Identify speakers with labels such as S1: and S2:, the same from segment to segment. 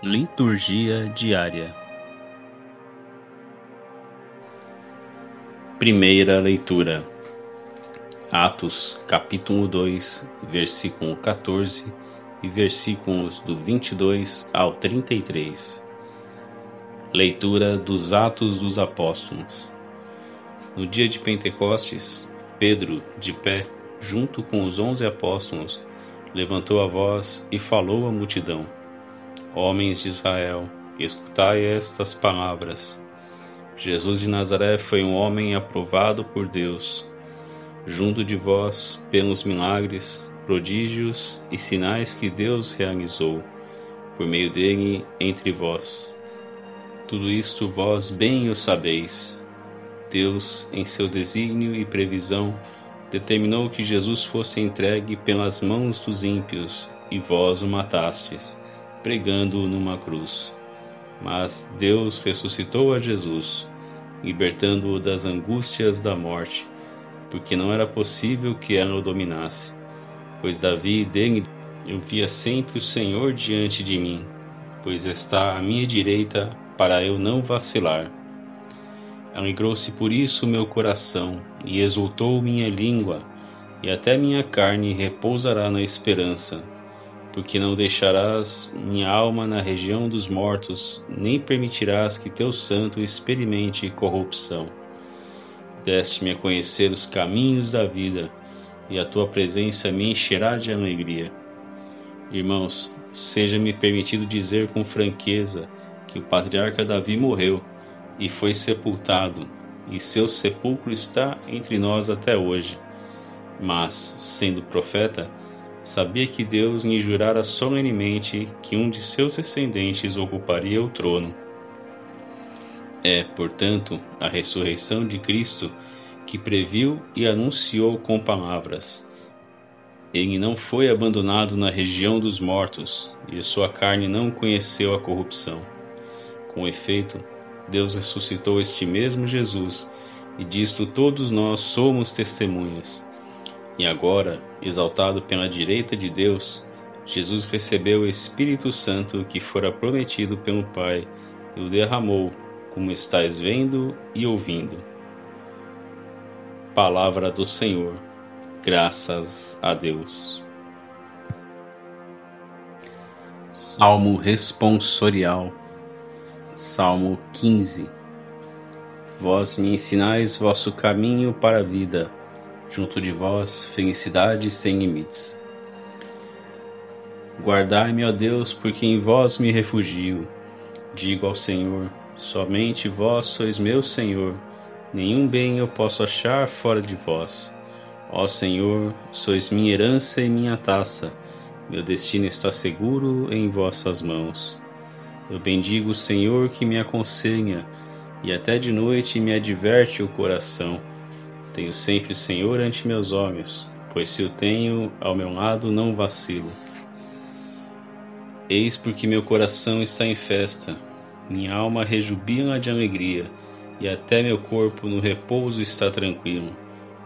S1: Liturgia diária. Primeira leitura. Atos, capítulo 2, versículo 14 e versículos do 22 ao 33. Leitura dos Atos dos Apóstolos. No dia de Pentecostes, Pedro, de pé, junto com os 11 apóstolos, levantou a voz e falou à multidão: Homens de Israel, escutai estas palavras. Jesus de Nazaré foi um homem aprovado por Deus, junto de vós, pelos milagres, prodígios e sinais que Deus realizou, por meio dele entre vós. Tudo isto vós bem o sabeis. Deus, em seu desígnio e previsão, determinou que Jesus fosse entregue pelas mãos dos ímpios, e vós o matastes, pregando-o numa cruz. Mas Deus ressuscitou a Jesus, libertando-o das angústias da morte, porque não era possível que ela o dominasse. Pois Davi dele eu via sempre o Senhor diante de mim, pois está à minha direita para eu não vacilar. Alegrou-se por isso o meu coração, e exultou minha língua, e até minha carne repousará na esperança, porque não deixarás minha alma na região dos mortos, nem permitirás que teu santo experimente corrupção. Deste-me a conhecer os caminhos da vida, e a tua presença me encherá de alegria. Irmãos, seja-me permitido dizer com franqueza que o patriarca Davi morreu e foi sepultado, e seu sepulcro está entre nós até hoje. Mas, sendo profeta, sabia que Deus lhe jurara solenemente que um de seus descendentes ocuparia o trono. É, portanto, a ressurreição de Cristo que previu e anunciou com palavras. Ele não foi abandonado na região dos mortos, e sua carne não conheceu a corrupção. Com efeito, Deus ressuscitou este mesmo Jesus, e disto todos nós somos testemunhas. E agora, exaltado pela direita de Deus, Jesus recebeu o Espírito Santo que fora prometido pelo Pai e o derramou, como estáis vendo e ouvindo. Palavra do Senhor. Graças a Deus. Salmo responsorial. Salmo 15. Vós me ensinais vosso caminho para a vida. Junto de vós, felicidade sem limites. Guardai-me, ó Deus, porque em vós me refugio. Digo ao Senhor, somente vós sois meu Senhor, nenhum bem eu posso achar fora de vós. Ó Senhor, sois minha herança e minha taça, meu destino está seguro em vossas mãos. Eu bendigo o Senhor que me aconselha, e até de noite me adverte o coração. Tenho sempre o Senhor ante meus olhos, pois se o tenho ao meu lado não vacilo. Eis porque meu coração está em festa, minha alma rejubila de alegria, e até meu corpo no repouso está tranquilo,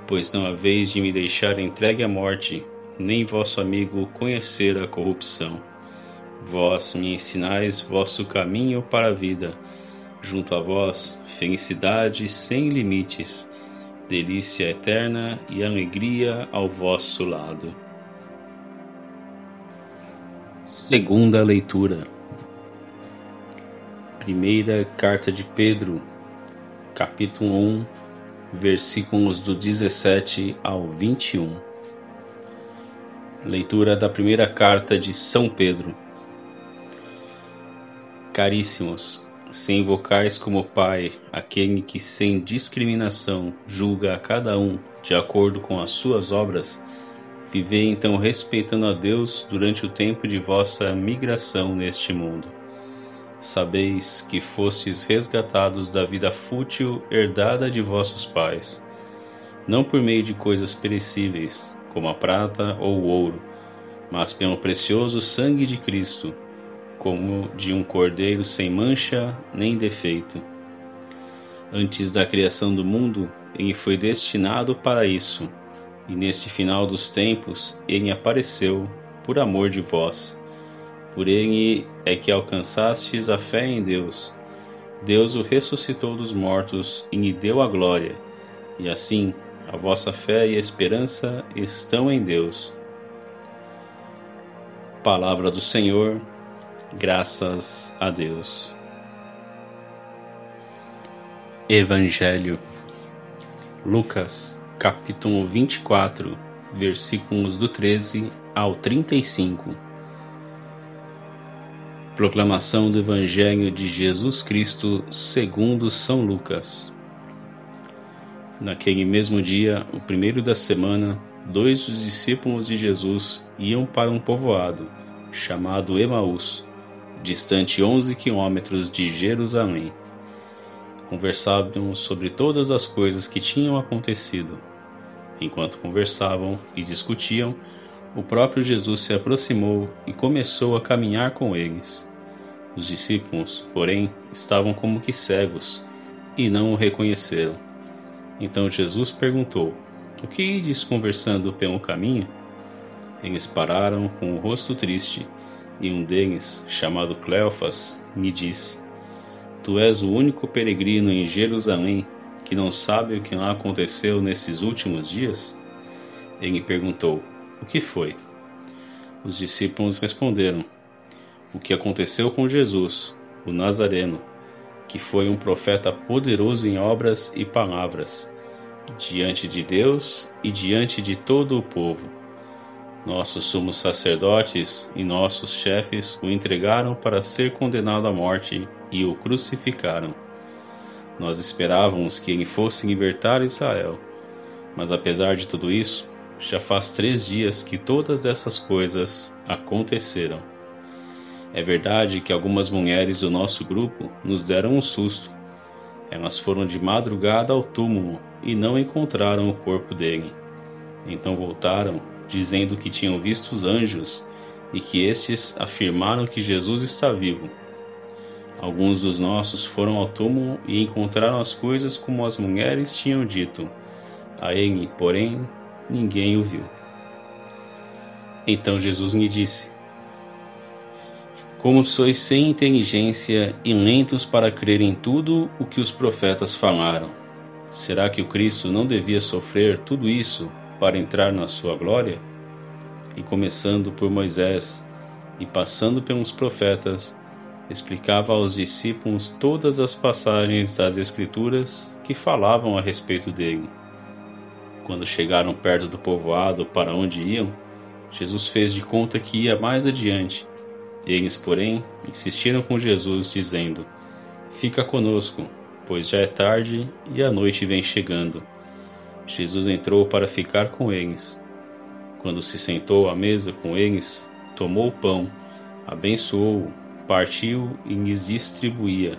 S1: pois não haveis de me deixar entregue à morte, nem vosso amigo conhecer a corrupção. Vós me ensinais vosso caminho para a vida, junto a vós, felicidade sem limites, delícia eterna e alegria ao vosso lado. Segunda leitura. Primeira carta de Pedro, capítulo 1, versículos do 17 ao 21. Leitura da primeira carta de São Pedro. Caríssimos, se invocais como Pai aquele que sem discriminação julga a cada um de acordo com as suas obras, vivei então respeitando a Deus durante o tempo de vossa migração neste mundo. Sabeis que fostes resgatados da vida fútil herdada de vossos pais, não por meio de coisas perecíveis, como a prata ou o ouro, mas pelo precioso sangue de Cristo, como de um cordeiro sem mancha nem defeito. Antes da criação do mundo, ele foi destinado para isso, e neste final dos tempos ele apareceu por amor de vós, Por ele é que alcançastes a fé em Deus. Deus o ressuscitou dos mortos e lhe deu a glória, e assim a vossa fé e esperança estão em Deus. Palavra do Senhor, graças a Deus. Evangelho, Lucas, capítulo 24, versículos do 13 ao 35. Proclamação do Evangelho de Jesus Cristo segundo São Lucas. Naquele mesmo dia, o primeiro da semana, 2 dos discípulos de Jesus iam para um povoado, chamado Emaús, distante 11 quilômetros de Jerusalém. Conversavam sobre todas as coisas que tinham acontecido. Enquanto conversavam e discutiam, o próprio Jesus se aproximou e começou a caminhar com eles. Os discípulos, porém, estavam como que cegos e não o reconheceram. Então Jesus perguntou: "O que ides conversando pelo caminho?" Eles pararam com o rosto triste, e um deles, chamado Cleofas, me disse: "Tu és o único peregrino em Jerusalém que não sabe o que lá aconteceu nesses últimos dias?" Ele perguntou: "O que foi?" Os discípulos responderam: "O que aconteceu com Jesus, o Nazareno, que foi um profeta poderoso em obras e palavras, diante de Deus e diante de todo o povo. Nossos sumos sacerdotes e nossos chefes o entregaram para ser condenado à morte e o crucificaram. Nós esperávamos que ele fosse libertar Israel, mas apesar de tudo isso, já faz 3 dias que todas essas coisas aconteceram. É verdade que algumas mulheres do nosso grupo nos deram um susto. Elas foram de madrugada ao túmulo e não encontraram o corpo dele. Então voltaram, dizendo que tinham visto os anjos e que estes afirmaram que Jesus está vivo. Alguns dos nossos foram ao túmulo e encontraram as coisas como as mulheres tinham dito. A ele, porém, ninguém o viu." Então Jesus lhe disse: "Como sois sem inteligência e lentos para crer em tudo o que os profetas falaram. Será que o Cristo não devia sofrer tudo isso para entrar na sua glória?" E começando por Moisés e passando pelos profetas, explicava aos discípulos todas as passagens das Escrituras que falavam a respeito dele. Quando chegaram perto do povoado para onde iam, Jesus fez de conta que ia mais adiante. Eles, porém, insistiram com Jesus, dizendo: "Fica conosco, pois já é tarde e a noite vem chegando." Jesus entrou para ficar com eles. Quando se sentou à mesa com eles, tomou o pão, abençoou-o, partiu e lhes distribuía.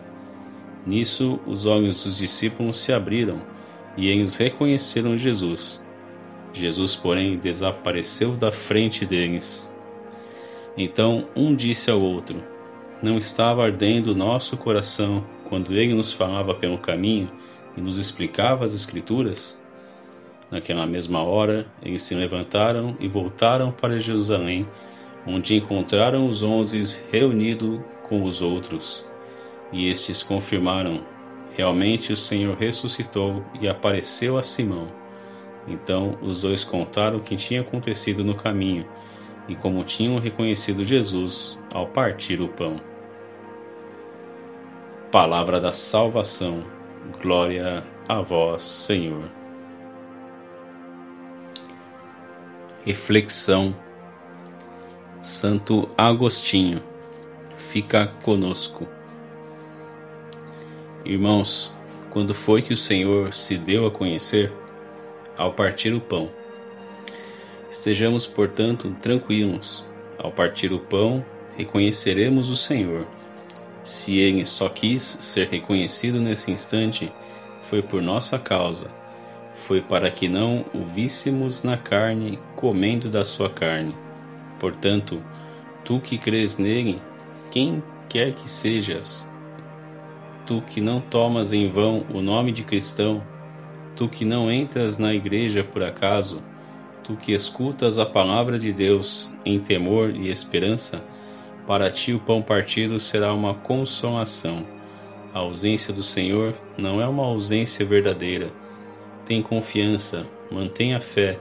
S1: Nisso, os olhos dos discípulos se abriram e eles reconheceram Jesus. Jesus, porém, desapareceu da frente deles. Então um disse ao outro: "Não estava ardendo o nosso coração quando ele nos falava pelo caminho e nos explicava as Escrituras?" Naquela mesma hora, eles se levantaram e voltaram para Jerusalém, onde encontraram os 11 reunidos com os outros. E estes confirmaram: "Realmente o Senhor ressuscitou e apareceu a Simão." Então os dois contaram o que tinha acontecido no caminho e como tinham reconhecido Jesus ao partir o pão. Palavra da salvação. Glória a vós, Senhor. Reflexão. Santo Agostinho, fica conosco. Irmãos, quando foi que o Senhor se deu a conhecer? Ao partir o pão. Estejamos, portanto, tranquilos. Ao partir o pão, reconheceremos o Senhor. Se Ele só quis ser reconhecido nesse instante, foi por nossa causa. Foi para que não o víssemos na carne, comendo da sua carne. Portanto, tu que crês nele, quem quer que sejas, tu que não tomas em vão o nome de cristão, tu que não entras na igreja por acaso, tu que escutas a palavra de Deus em temor e esperança, Para ti o pão partido será uma consolação. A ausência do Senhor não é uma ausência verdadeira. Tem confiança, mantenha a fé,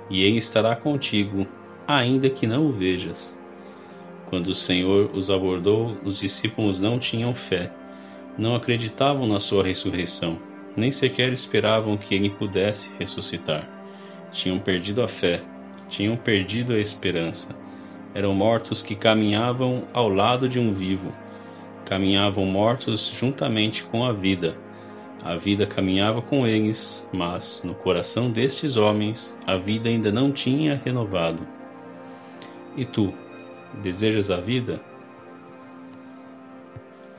S1: e Ele estará contigo, ainda que não o vejas. Quando o Senhor os abordou, os discípulos não tinham fé, não acreditavam na sua ressurreição, nem sequer esperavam que Ele pudesse ressuscitar. Tinham perdido a fé, tinham perdido a esperança. Eram mortos que caminhavam ao lado de um vivo. Caminhavam mortos juntamente com a vida. A vida caminhava com eles, mas no coração destes homens a vida ainda não tinha renovado. E tu, desejas a vida?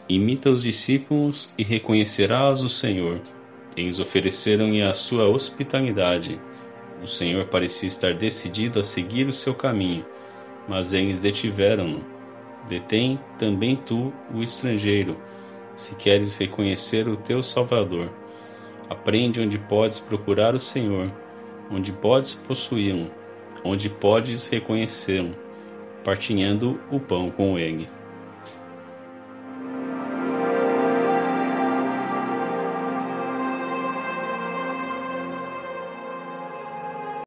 S1: Imita os discípulos e reconhecerás o Senhor. Eles ofereceram-lhe a sua hospitalidade. O Senhor parecia estar decidido a seguir o seu caminho, mas eles detiveram-no. Detém também tu o estrangeiro, se queres reconhecer o teu Salvador. Aprende onde podes procurar o Senhor, onde podes possuí-lo, onde podes reconhecê-lo, partilhando o pão com ele.